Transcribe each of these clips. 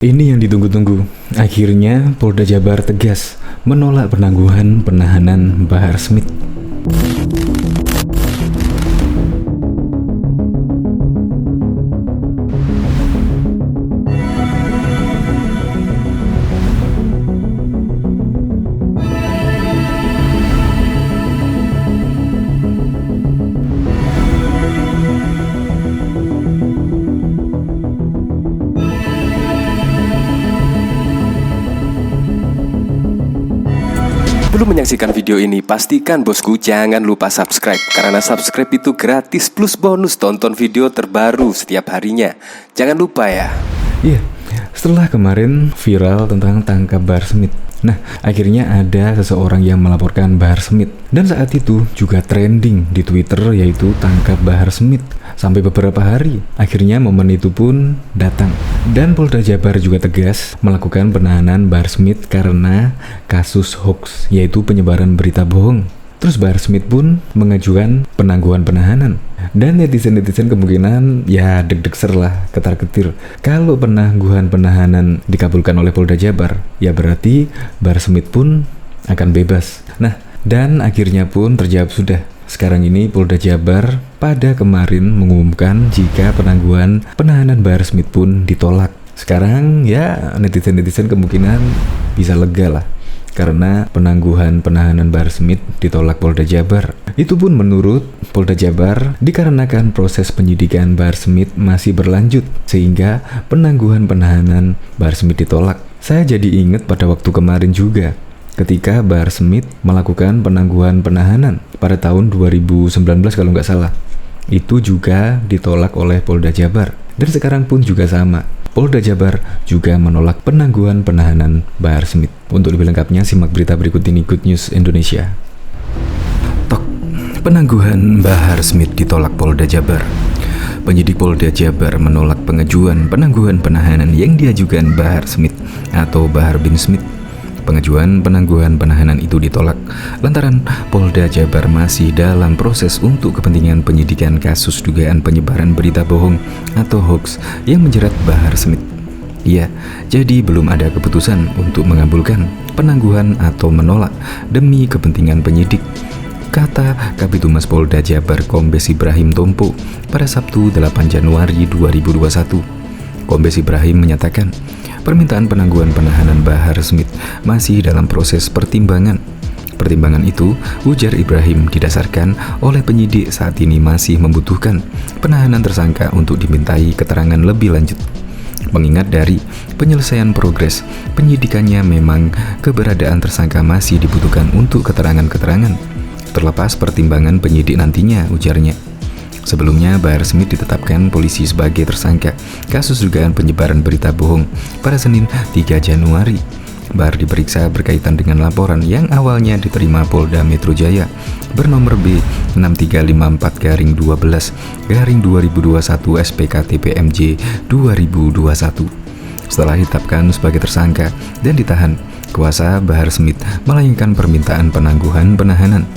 Ini yang ditunggu-tunggu. Akhirnya Polda Jabar tegas menolak penangguhan penahanan Bahar Smith. Sebelum menyaksikan video ini, pastikan bosku jangan lupa subscribe. Karena subscribe itu gratis plus bonus tonton video terbaru setiap harinya. Jangan lupa ya. Iya, setelah kemarin viral tentang tangkap Bahar Smith. Nah, akhirnya ada seseorang yang melaporkan Bahar Smith. Dan saat itu juga trending di Twitter, yaitu tangkap Bahar Smith. Sampai beberapa hari, akhirnya momen itu pun datang. Dan Polda Jabar juga tegas melakukan penahanan Bahar Smith karena kasus hoax, yaitu penyebaran berita bohong. Terus Bahar Smith pun mengajukan penangguhan penahanan. Dan netizen-netizen kemungkinan ya deg-deg lah, ketar-ketir. Kalau penangguhan penahanan dikabulkan oleh Polda Jabar, ya berarti Bahar Smith pun akan bebas. Nah, dan akhirnya pun terjawab sudah. Sekarang ini Polda Jabar pada kemarin mengumumkan jika penangguhan penahanan Bahar Smith pun ditolak. Sekarang ya netizen-netizen kemungkinan bisa lega lah, karena penangguhan penahanan Bahar Smith ditolak Polda Jabar. Itu pun menurut Polda Jabar dikarenakan proses penyidikan Bahar Smith masih berlanjut, sehingga penangguhan penahanan Bahar Smith ditolak. Saya jadi ingat pada waktu kemarin juga, ketika Bahar Smith melakukan penangguhan penahanan pada tahun 2019 kalau nggak salah. Itu juga ditolak oleh Polda Jabar. Dan sekarang pun juga sama. Polda Jabar juga menolak penangguhan penahanan Bahar Smith. Untuk lebih lengkapnya simak berita berikut ini, Good News Indonesia. Penangguhan Bahar Smith ditolak Polda Jabar. Penyidik Polda Jabar menolak pengajuan penangguhan penahanan yang diajukan Bahar Smith atau Bahar bin Smith. Pengajuan penangguhan penahanan itu ditolak lantaran Polda Jabar masih dalam proses untuk kepentingan penyidikan kasus dugaan penyebaran berita bohong atau hoax yang menjerat Bahar Smith. Ya, jadi belum ada keputusan untuk mengabulkan penangguhan atau menolak demi kepentingan penyidik, kata Kabitumas Polda Jabar Kombes Ibrahim Tompo pada Sabtu 8 Januari 2021. Kombes Ibrahim menyatakan permintaan penangguhan penahanan Bahar Smith masih dalam proses pertimbangan. Pertimbangan itu, ujar Ibrahim, didasarkan oleh penyidik saat ini masih membutuhkan penahanan tersangka untuk dimintai keterangan lebih lanjut. Mengingat dari penyelesaian progres penyidikannya, memang keberadaan tersangka masih dibutuhkan untuk keterangan-keterangan, terlepas pertimbangan penyidik nantinya, ujarnya. Sebelumnya, Bahar Smith ditetapkan polisi sebagai tersangka kasus dugaan penyebaran berita bohong pada Senin 3 Januari. Bahar diperiksa berkaitan dengan laporan yang awalnya diterima Polda Metro Jaya bernomor B6354-12-2021 SPKTPMJ 2021. Setelah ditetapkan sebagai tersangka dan ditahan, kuasa Bahar Smith melayangkan permintaan penangguhan penahanan.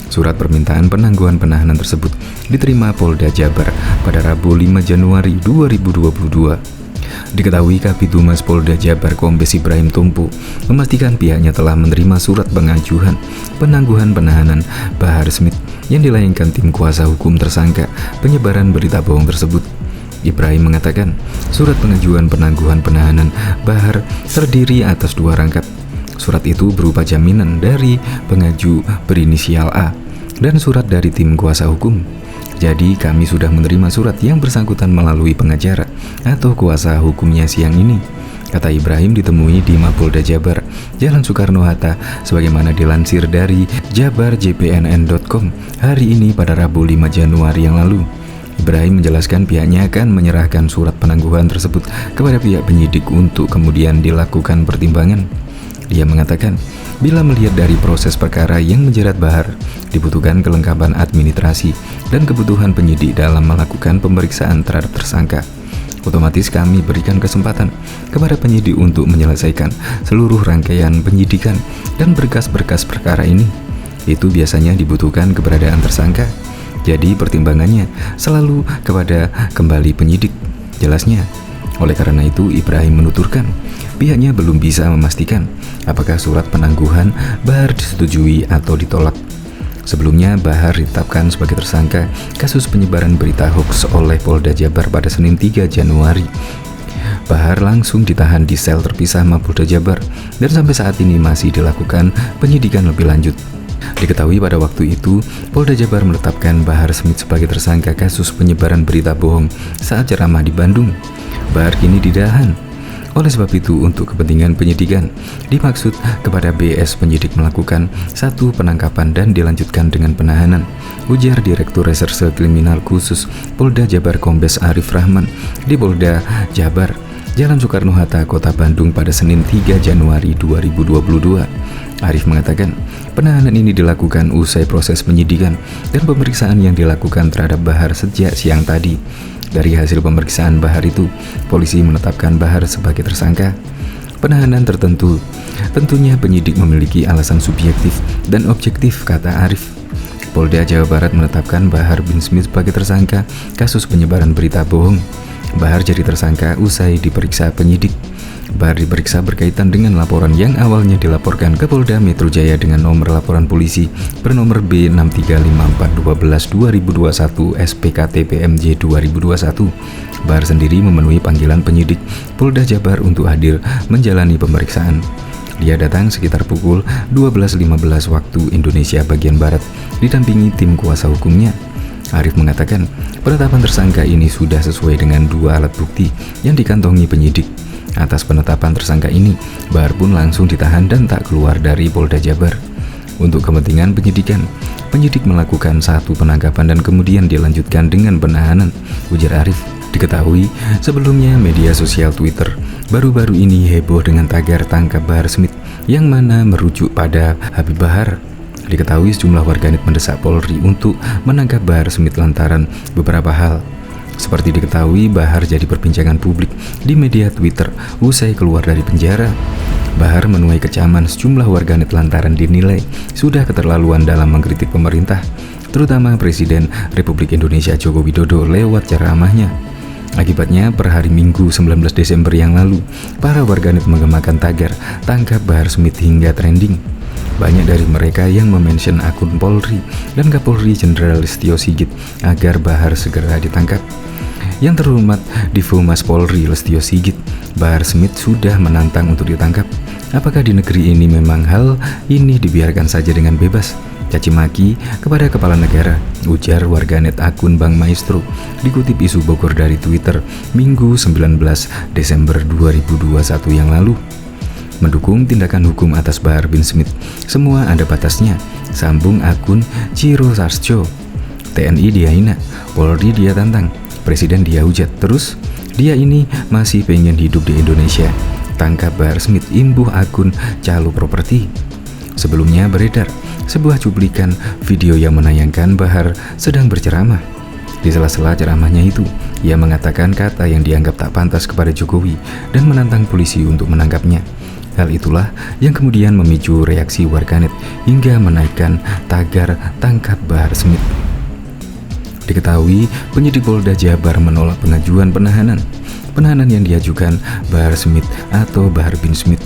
Surat permintaan penangguhan penahanan tersebut diterima Polda Jabar pada Rabu 5 Januari 2022. Diketahui Kabitumas Polda Jabar Kombes Ibrahim Tompo memastikan pihaknya telah menerima surat pengajuan penangguhan penahanan Bahar Smith yang dilayangkan tim kuasa hukum tersangka penyebaran berita bohong tersebut. Ibrahim mengatakan surat pengajuan penangguhan penahanan Bahar terdiri atas 2 rangkap. Surat itu berupa jaminan dari pengaju berinisial A dan surat dari tim kuasa hukum. Jadi kami sudah menerima surat yang bersangkutan melalui pengacara atau kuasa hukumnya siang ini, kata Ibrahim ditemui di Mapolda Jabar, Jalan Soekarno-Hatta, sebagaimana dilansir dari jabarjpnn.com hari ini pada Rabu 5 Januari yang lalu. Ibrahim menjelaskan pihaknya akan menyerahkan surat penangguhan tersebut kepada pihak penyidik untuk kemudian dilakukan pertimbangan. Dia mengatakan, bila melihat dari proses perkara yang menjerat Bahar, dibutuhkan kelengkapan administrasi dan kebutuhan penyidik dalam melakukan pemeriksaan terhadap tersangka. Otomatis kami berikan kesempatan kepada penyidik untuk menyelesaikan seluruh rangkaian penyidikan dan berkas-berkas perkara ini. Itu biasanya dibutuhkan keberadaan tersangka. Jadi pertimbangannya selalu kepada kembali penyidik, jelasnya. Oleh karena itu, Ibrahim menuturkan pihaknya belum bisa memastikan apakah surat penangguhan Bahar disetujui atau ditolak. Sebelumnya, Bahar ditetapkan sebagai tersangka kasus penyebaran berita hoax oleh Polda Jabar pada Senin 3 Januari. Bahar langsung ditahan di sel terpisah Mapolda Jabar dan sampai saat ini masih dilakukan penyidikan lebih lanjut. Diketahui pada waktu itu, Polda Jabar menetapkan Bahar Smith sebagai tersangka kasus penyebaran berita bohong saat ceramah di Bandung. Bahar kini ditahan. Oleh sebab itu, untuk kepentingan penyidikan, dimaksud kepada BS penyidik melakukan satu penangkapan dan dilanjutkan dengan penahanan, ujar Direktur Reserse Kriminal Khusus Polda Jabar Kombes Arif Rahman di Polda Jabar, Jalan Soekarno-Hatta, Kota Bandung pada Senin 3 Januari 2022. Arif mengatakan, penahanan ini dilakukan usai proses penyidikan dan pemeriksaan yang dilakukan terhadap Bahar sejak siang tadi. Dari hasil pemeriksaan Bahar itu, polisi menetapkan Bahar sebagai tersangka. Penahanan tertentu, tentunya penyidik memiliki alasan subjektif dan objektif, kata Arif. Polda Jawa Barat menetapkan Bahar bin Smith sebagai tersangka kasus penyebaran berita bohong. Bahar jadi tersangka usai diperiksa penyidik. Bahar diperiksa berkaitan dengan laporan yang awalnya dilaporkan ke Polda Metro Jaya dengan nomor laporan polisi bernomor B635412/2021 SPKT PMJ 2021. Bahar sendiri memenuhi panggilan penyidik Polda Jabar untuk hadir menjalani pemeriksaan. Dia datang sekitar pukul 12.15 waktu Indonesia bagian Barat, didampingi tim kuasa hukumnya. Arif mengatakan, penetapan tersangka ini sudah sesuai dengan 2 alat bukti yang dikantongi penyidik. Atas penetapan tersangka ini, Bahar pun langsung ditahan dan tak keluar dari Polda Jabar. Untuk kepentingan penyidikan, penyidik melakukan satu penangkapan dan kemudian dilanjutkan dengan penahanan, ujar Arif. Diketahui, sebelumnya media sosial Twitter baru-baru ini heboh dengan tagar tangkap Bahar Smith yang mana merujuk pada Habib Bahar. Diketahui sejumlah warganet mendesak Polri untuk menangkap Bahar Smith lantaran beberapa hal. Seperti diketahui, Bahar jadi perbincangan publik di media Twitter usai keluar dari penjara. Bahar menuai kecaman sejumlah warganet lantaran dinilai sudah keterlaluan dalam mengkritik pemerintah, terutama Presiden Republik Indonesia Joko Widodo lewat ceramahnya. Akibatnya, per hari Minggu 19 Desember yang lalu, para warganet menggemakan tagar tangkap Bahar Smith hingga trending. Banyak dari mereka yang memention akun Polri dan Kapolri Jenderal Listio Sigit agar Bahar segera ditangkap. Yang terhormat Divhumas Polri Listio Sigit, Bahar Smith sudah menantang untuk ditangkap. Apakah di negeri ini memang hal ini dibiarkan saja dengan bebas? Caci maki kepada kepala negara, ujar warganet akun Bang Maestro, dikutip isu Bogor dari Twitter Minggu 19 Desember 2021 yang lalu. Mendukung tindakan hukum atas Bahar bin Smith, semua ada batasnya, sambung akun Ciro Sarsjo. TNI dia hina, Polri dia tantang, Presiden dia hujat, terus dia ini masih pengen hidup di Indonesia. Tangkap Bahar Smith, imbuh akun Calo Properti. Sebelumnya beredar sebuah cuplikan video yang menayangkan Bahar sedang berceramah. Di sela-sela ceramahnya itu, ia mengatakan kata yang dianggap tak pantas kepada Jokowi dan menantang polisi untuk menangkapnya. Hal itulah yang kemudian memicu reaksi warganet hingga menaikkan tagar tangkap Bahar Smith. Diketahui, penyidik Polda Jabar menolak pengajuan penahanan yang diajukan Bahar Smith atau Bahar bin Smith.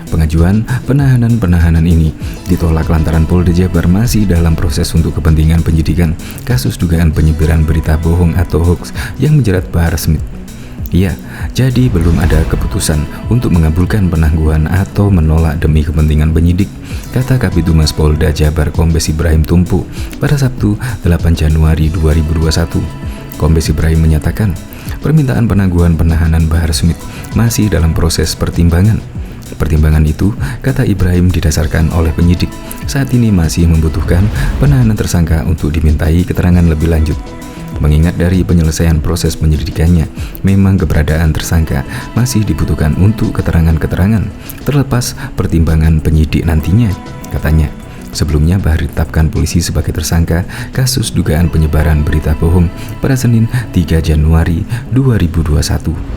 Pengajuan penahanan ini ditolak lantaran Polda Jabar masih dalam proses untuk kepentingan penyidikan kasus dugaan penyebaran berita bohong atau hoax yang menjerat Bahar Smith. Iya, jadi belum ada keputusan untuk mengabulkan penangguhan atau menolak demi kepentingan penyidik, kata Kabitumas Polda Jabar Kombes Ibrahim Tumpu pada Sabtu 8 Januari 2021. Kombes Ibrahim menyatakan, permintaan penangguhan penahanan Bahar Smith masih dalam proses pertimbangan. Pertimbangan itu, kata Ibrahim, didasarkan oleh penyidik saat ini masih membutuhkan penahanan tersangka untuk dimintai keterangan lebih lanjut. Mengingat dari penyelesaian proses penyelidikannya, memang keberadaan tersangka masih dibutuhkan untuk keterangan-keterangan, terlepas pertimbangan penyidik nantinya, katanya. Sebelumnya, Bahar ditetapkan polisi sebagai tersangka kasus dugaan penyebaran berita bohong pada Senin 3 Januari 2021.